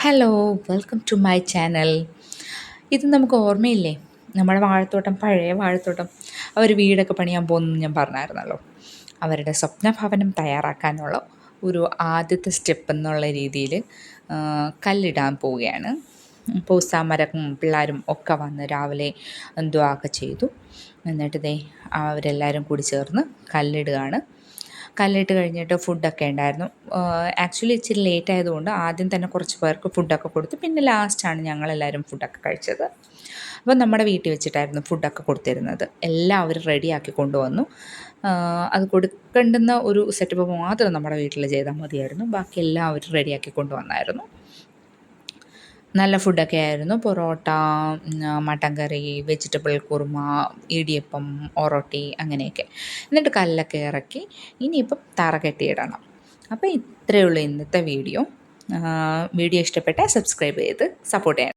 Hello, welcome to my channel. ഇത് നമുക്ക് ഓർമ്മയില്ലേ? നമ്മുടെ വാഴത്തോട്ടം, പഴയ വാഴത്തോട്ടം. അവർ വീടൊക്കെ പണിയാൻ പോകുന്നു ഞാൻ പറഞ്ഞായിരുന്നല്ലോ. അവരുടെ സ്വപ്നഭവനം തയ്യാറാക്കാനുള്ള ഒരു ആദ്യത്തെ സ്റ്റെപ്പ് എന്നുള്ള രീതിയിൽ കല്ലിടാൻ പോവുകയാണ്. പൂസാമരവും പിള്ളേരും ഒക്കെ വന്ന് രാവിലെ എന്തുവാ ഒക്കെ ചെയ്തു. എന്നിട്ട് അവരെല്ലാവരും കൂടി ചേർന്ന് കല്ലിടുകയാണ്. കല്ലിട്ട് കഴിഞ്ഞിട്ട് ഫുഡൊക്കെ ഉണ്ടായിരുന്നു. ആക്ച്വലി ഇച്ചിരി ലേറ്റ് ആയതുകൊണ്ട് ആദ്യം തന്നെ കുറച്ച് പേർക്ക് ഫുഡൊക്കെ കൊടുത്തു. പിന്നെ ലാസ്റ്റാണ് ഞങ്ങളെല്ലാവരും ഫുഡൊക്കെ കഴിച്ചത്. അപ്പം നമ്മുടെ വീട്ടിൽ വെച്ചിട്ടായിരുന്നു ഫുഡൊക്കെ കൊടുത്തിരുന്നത്. എല്ലാം അവർ റെഡിയാക്കി കൊണ്ടുവന്നു. അത് കൊടുക്കേണ്ടുന്ന ഒരു സെറ്റപ്പ് മാത്രം നമ്മുടെ വീട്ടിൽ ചെയ്താൽ മതിയായിരുന്നു. ബാക്കിയെല്ലാം അവർ റെഡിയാക്കി കൊണ്ടുവന്നായിരുന്നു. നല്ല ഫുഡൊക്കെ ആയിരുന്നു. പൊറോട്ട, മട്ടൻ കറി, വെജിറ്റബിൾ കുറുമ, ഇടിയപ്പം, ഒറോട്ടി അങ്ങനെയൊക്കെ. എന്നിട്ട് കല്ലൊക്കെ ഇറക്കി ഇനിയിപ്പം തറ കെട്ടിയിടണം. അപ്പോൾ ഇത്രയേ ഉള്ളൂ ഇന്നത്തെ വീഡിയോ. വീഡിയോ ഇഷ്ടപ്പെട്ടാൽ സബ്സ്ക്രൈബ് ചെയ്ത് സപ്പോർട്ട് ചെയ്യണം.